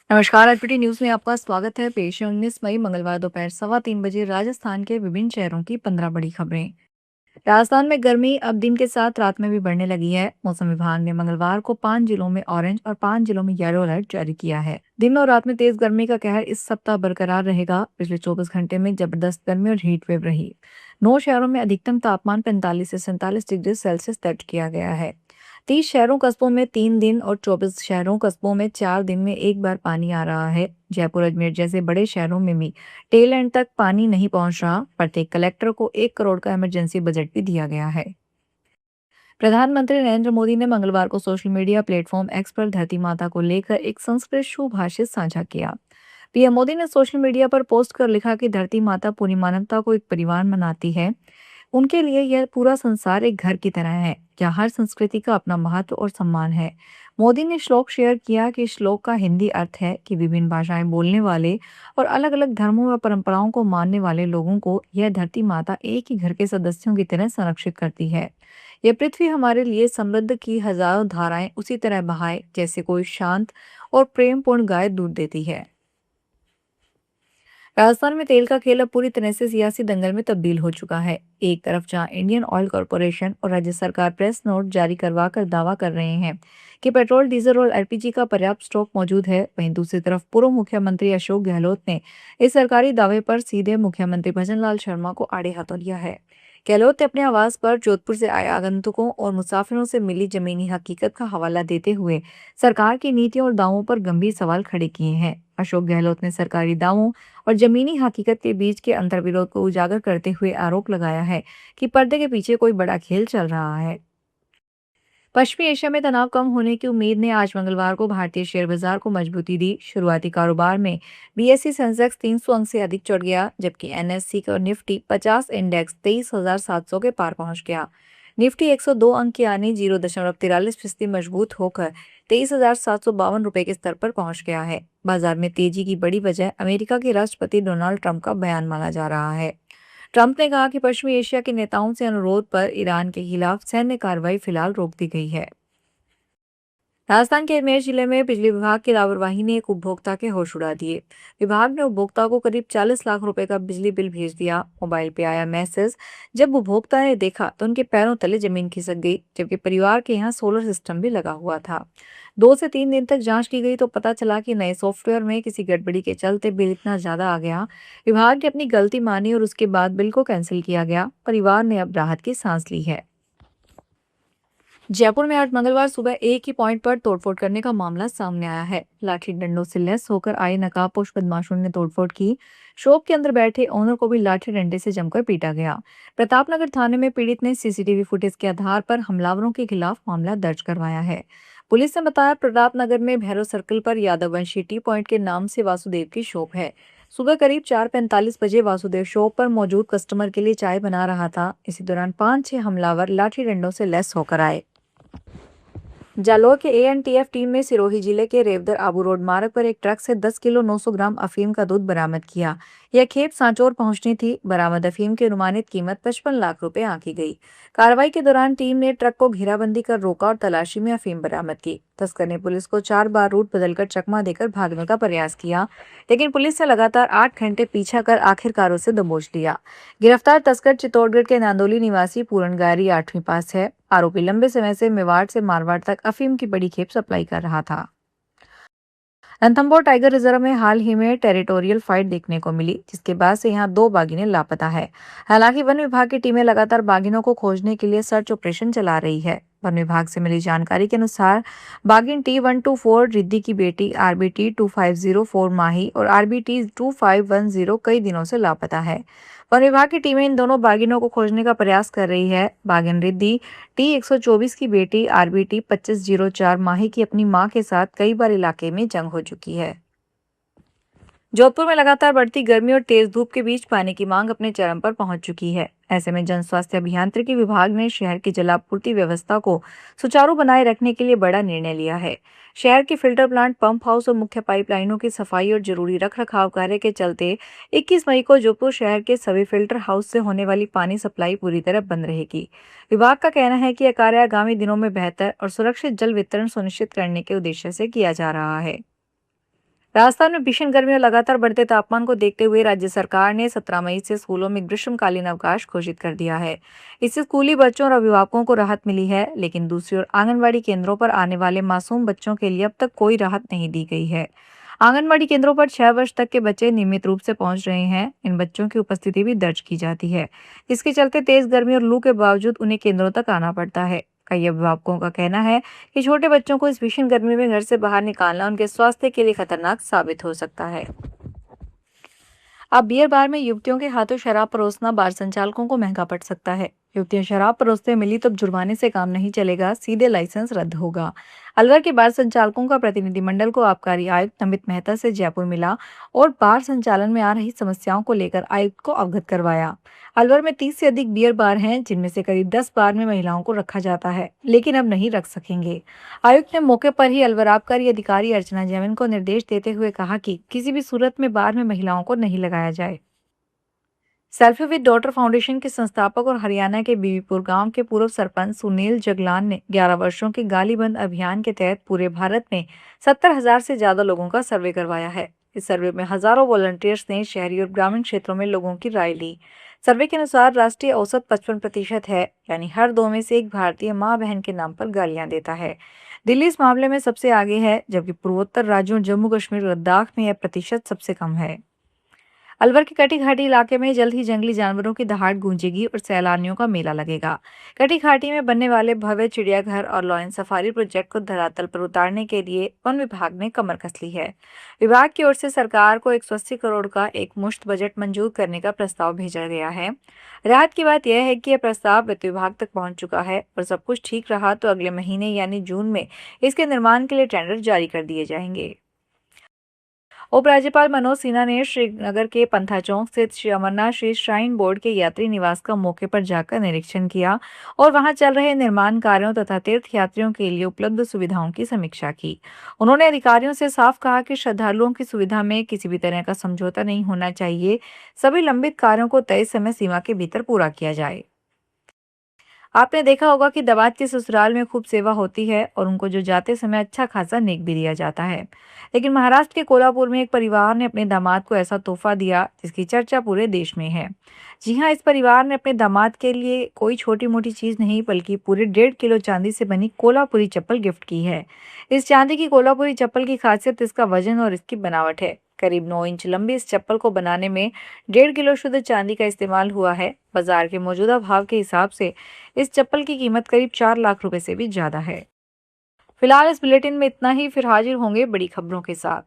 नमस्कार। NPT news में आपका स्वागत है। पेश है 19 मई मंगलवार दोपहर 3:15 राजस्थान के विभिन्न शहरों की 15 बड़ी खबरें। राजस्थान में गर्मी अब दिन के साथ रात में भी बढ़ने लगी है। मौसम विभाग ने मंगलवार को 5 जिलों में ऑरेंज और 5 जिलों में येलो अलर्ट जारी किया है। दिन और रात में तेज गर्मी का कहर इस सप्ताह बरकरार रहेगा। पिछले 24 घंटे में जबरदस्त गर्मी और हीट वेव रही। 9 शहरों में अधिकतम तापमान 45 से 47 डिग्री सेल्सियस दर्ज किया गया है। 30 शहरों कस्बों में 3 दिन और 24 शहरों कस्बों में 4 दिन में एक बार पानी आ रहा है। जयपुर अजमेर जैसे बड़े शहरों में भी टेल एंड तक पानी नहीं पहुंच रहा। प्रत्येक कलेक्टर को 1 करोड़ का इमरजेंसी बजट भी दिया गया है। प्रधानमंत्री नरेंद्र मोदी ने मंगलवार को सोशल मीडिया प्लेटफॉर्म एक्स पर धरती माता को लेकर एक संस्कृत सुभाषित साझा किया। पीएम मोदी ने सोशल मीडिया पर पोस्ट कर लिखा कि धरती माता पूरी मानवता को एक परिवार मनाती है। उनके लिए यह पूरा संसार एक घर की तरह है, जहाँ हर संस्कृति का अपना महत्व और सम्मान है। मोदी ने श्लोक शेयर किया कि श्लोक का हिंदी अर्थ है कि विभिन्न भाषाएं बोलने वाले और अलग अलग धर्मों व परंपराओं को मानने वाले लोगों को यह धरती माता एक ही घर के सदस्यों की तरह संरक्षित करती है। यह पृथ्वी हमारे लिए समृद्ध की हजारों धाराएं उसी तरह बहाए जैसे कोई शांत और प्रेमपूर्ण गाय दूध देती है। राजस्थान में तेल का खेल अब पूरी तरह से सियासी दंगल में तब्दील हो चुका है। एक तरफ जहां इंडियन ऑयल कॉरपोरेशन और राज्य सरकार प्रेस नोट जारी करवा कर दावा कर रहे हैं कि पेट्रोल, डीजल और एलपीजी का पर्याप्त स्टॉक मौजूद है, वहीं दूसरी तरफ पूर्व मुख्यमंत्री अशोक गहलोत ने इस सरकारी दावे पर सीधे मुख्यमंत्री भजनलाल शर्मा को आड़े हाथों लिया है। गहलोत ने अपने आवास पर जोधपुर से आए आगंतुकों और मुसाफिरों से मिली जमीनी हकीकत का हवाला देते हुए सरकार की नीतियों और दावों पर गंभीर सवाल खड़े किए हैं। अशोक गहलोत ने सरकारी दावों और जमीनी हकीकत के बीच के अंतर्विरोध को उजागर करते हुए आरोप लगाया है कि पर्दे के पीछे कोई बड़ा खेल चल रहा है। पश्चिमी एशिया में तनाव कम होने की उम्मीद ने आज मंगलवार को भारतीय शेयर बाजार को मजबूती दी। शुरुआती कारोबार में बीएसई सेंसेक्स 300 अंक से अधिक चढ़ गया, जबकि एनएससी का निफ्टी 50 इंडेक्स 23,700 के पार पहुंच गया। निफ्टी 102 अंक यानी 0.43% मजबूत होकर 23,752 रुपए के स्तर पर पहुंच गया है। बाजार में तेजी की बड़ी वजह अमेरिका के राष्ट्रपति डोनाल्ड ट्रंप का बयान माना जा रहा है। ट्रंप ने कहा कि पश्चिमी एशिया के नेताओं से अनुरोध पर ईरान के खिलाफ सैन्य कार्रवाई फिलहाल रोक दी गई है। राजस्थान के अजमेर जिले में बिजली विभाग की लापरवाही ने एक उपभोक्ता के होश उड़ा दिए। विभाग ने उपभोक्ता को करीब 40 लाख रुपए का बिजली बिल भेज दिया। मोबाइल पे आया मैसेज जब उपभोक्ता ने देखा तो उनके पैरों तले जमीन खिसक गई, जबकि परिवार के यहाँ सोलर सिस्टम भी लगा हुआ था। 2 से 3 दिन तक जांच की गई तो पता चला कि नए सॉफ्टवेयर में किसी गड़बड़ी के चलते बिल इतना ज्यादा आ गया। विभाग ने अपनी गलती मानी और उसके बाद बिल को कैंसिल किया गया। परिवार ने अब राहत की सांस ली है। जयपुर में आज मंगलवार सुबह एक ही पॉइंट पर तोड़फोड़ करने का मामला सामने आया है। लाठी डंडों से लैस होकर आए नकाबपोश बदमाशों ने तोड़फोड़ की। शॉप के अंदर बैठे ओनर को भी लाठी डंडे से जमकर पीटा गया। प्रतापनगर थाने में पीड़ित ने सीसीटीवी फुटेज के आधार पर हमलावरों के खिलाफ मामला दर्ज करवाया है। पुलिस ने बताया प्रतापनगर में भैरव सर्कल पर यादववंशी टी पॉइंट के नाम से वासुदेव की शॉप है। सुबह करीब 4:45 बजे वासुदेव शॉप पर मौजूद कस्टमर के लिए चाय बना रहा था। इसी दौरान 5-6 हमलावर लाठी डंडों से लैस होकर आए। जालोर के एएनटीएफ टीम ने सिरोही जिले के रेवदर आबू रोड मार्ग पर एक ट्रक से 10 किलो 900 ग्राम अफीम का दूध बरामद किया। यह खेप सांचौर पहुंचनी थी। बरामद अफीम की अनुमानित कीमत 55 लाख रुपए आंकी गई। कार्रवाई के दौरान टीम ने ट्रक को घेराबंदी कर रोका और तलाशी में अफीम बरामद की। तस्कर ने पुलिस को 4 बार रूट बदलकर चकमा देकर भागने का प्रयास किया, लेकिन पुलिस ने लगातार 8 घंटे पीछा कर आखिरकार उसे दबोच लिया। गिरफ्तार तस्कर चित्तौड़गढ़ के नांदोली निवासी पूरन गारी 8वीं पास है। आरोपी लंबे समय से मेवाड़ से मारवाड़ तक अफीम की बड़ी खेप सप्लाई कर रहा था। रणथंभौर टाइगर रिजर्व में हाल ही में टेरिटोरियल फाइट देखने को मिली, जिसके बाद से यहां 2 बाघिनें लापता है। हालांकि वन विभाग की टीमें लगातार बाघिनों को खोजने के लिए सर्च ऑपरेशन चला रही है। वन विभाग से मिली जानकारी के अनुसार बाघिन T124 रिद्धि की बेटी RBT2504 माही और RBT2510 कई दिनों से लापता है। वन विभाग की टीमें इन दोनों बाघिनों को खोजने का प्रयास कर रही है। बाघिन रिद्धि T124 की बेटी RBT2504 माही की अपनी मां के साथ कई बार इलाके में जंग हो चुकी है। जोधपुर में लगातार बढ़ती गर्मी और तेज धूप के बीच पानी की मांग अपने चरम पर पहुंच चुकी है। ऐसे में जन स्वास्थ्य अभियांत्रिकी विभाग ने शहर की जलापूर्ति व्यवस्था को सुचारू बनाए रखने के लिए बड़ा निर्णय लिया है। शहर के फिल्टर प्लांट, पंप हाउस और मुख्य पाइपलाइनों की सफाई और जरूरी रखरखाव कार्य के चलते 21 मई को जोधपुर शहर के सभी फिल्टर हाउस से होने वाली पानी सप्लाई पूरी तरह बंद रहेगी। विभाग का कहना है कि यह कार्य आगामी दिनों में बेहतर और सुरक्षित जल वितरण सुनिश्चित करने के उद्देश्य से किया जा रहा है। राजस्थान में भीषण गर्मी और लगातार बढ़ते तापमान को देखते हुए राज्य सरकार ने 17 मई से स्कूलों में ग्रीष्मकालीन अवकाश घोषित कर दिया है। इससे स्कूली बच्चों और अभिभावकों को राहत मिली है, लेकिन दूसरी ओर आंगनबाड़ी केंद्रों पर आने वाले मासूम बच्चों के लिए अब तक कोई राहत नहीं दी गई है। आंगनबाड़ी केंद्रों पर 6 वर्ष तक के बच्चे नियमित रूप से पहुंच रहे हैं। इन बच्चों की उपस्थिति भी दर्ज की जाती है, जिसके चलते तेज गर्मी और लू के बावजूद उन्हें केंद्रों तक आना पड़ता है। कई अभिभावकों का कहना है कि छोटे बच्चों को इस भीषण गर्मी में घर से बाहर निकालना उनके स्वास्थ्य के लिए खतरनाक साबित हो सकता है। अब बियर बार में युवतियों के हाथों शराब परोसना बार संचालकों को महंगा पड़ सकता है। युवतियां शराब परोसते मिली तो अब जुर्माने से काम नहीं चलेगा, सीधे लाइसेंस रद्द होगा। अलवर के बार संचालकों का प्रतिनिधिमंडल को आबकारी आयुक्त नमित मेहता से जयपुर मिला और बार संचालन में आ रही समस्याओं को लेकर आयुक्त को अवगत करवाया। अलवर में 30 से अधिक बियर बार हैं, जिनमें से करीब 10 बार में महिलाओं को रखा जाता है, लेकिन अब नहीं रख सकेंगे। आयुक्त ने मौके पर ही अलवर आबकारी अधिकारी अर्चना जैमिन को निर्देश देते हुए कहा कि किसी भी सूरत में बार में महिलाओं को नहीं लगाया जाए। सेल्फी विद डॉटर फाउंडेशन के संस्थापक और हरियाणा के बीबीपुर गांव के पूर्व सरपंच सुनील जगलान ने 11 वर्षों के गालीबंद अभियान के तहत पूरे भारत में 70,000 से ज्यादा लोगों का सर्वे करवाया है। इस सर्वे में हजारों वॉलंटियर्स ने शहरी और ग्रामीण क्षेत्रों में लोगों की राय ली। सर्वे के अनुसार राष्ट्रीय औसत 55% है, यानी हर 2 में से एक भारतीय माँ बहन के नाम पर गालियां देता है। दिल्ली इस मामले में सबसे आगे है, जबकि पूर्वोत्तर राज्यों जम्मू कश्मीर और लद्दाख में यह प्रतिशत सबसे कम है। अलवर के कटी घाटी इलाके में जल्द ही जंगली जानवरों की दहाड़ गूंजेगी और सैलानियों का मेला लगेगा। कटी घाटी में बनने वाले भव्य चिड़ियाघर और लॉयन सफारी प्रोजेक्ट को धरातल पर उतारने के लिए वन विभाग ने कमर कस ली है। विभाग की ओर से सरकार को 180 करोड़ का एक मुश्त बजट मंजूर करने का प्रस्ताव भेजा गया है। राहत की बात यह है कि यह प्रस्ताव वित्त विभाग तक पहुंच चुका है और सब कुछ ठीक रहा तो अगले महीने यानी जून में इसके निर्माण के लिए टेंडर जारी कर दिए जाएंगे। उपराज्यपाल मनोज सिन्हा ने श्रीनगर के पंथा चौक स्थित श्री अमरनाथ श्री श्राइन बोर्ड के यात्री निवास का मौके पर जाकर निरीक्षण किया और वहां चल रहे निर्माण कार्यों तथा तीर्थ यात्रियों के लिए उपलब्ध सुविधाओं की समीक्षा की। उन्होंने अधिकारियों से साफ कहा कि श्रद्धालुओं की सुविधा में किसी भी तरह का समझौता नहीं होना चाहिए। सभी लंबित कार्यों को तय समय सीमा के भीतर पूरा किया जाए। आपने देखा होगा कि दामाद के ससुराल में खूब सेवा होती है और उनको जो जाते समय अच्छा खासा नेक भी दिया जाता है। लेकिन महाराष्ट्र के कोल्हापुर में एक परिवार ने अपने दामाद को ऐसा तोहफा दिया जिसकी चर्चा पूरे देश में है। जी हाँ, इस परिवार ने अपने दामाद के लिए कोई छोटी मोटी चीज नहीं बल्कि पूरे 1.5 किलो चांदी से बनी कोल्हापुरी चप्पल गिफ्ट की है। इस चांदी की कोल्हापुरी चप्पल की खासियत इसका वजन और इसकी बनावट है। करीब 9 इंच लंबी इस चप्पल को बनाने में 1.5 किलो शुद्ध चांदी का इस्तेमाल हुआ है। बाजार के मौजूदा भाव के हिसाब से इस चप्पल की कीमत करीब 4 लाख रुपए से भी ज्यादा है। फिलहाल इस बुलेटिन में इतना ही, फिर हाजिर होंगे बड़ी खबरों के साथ।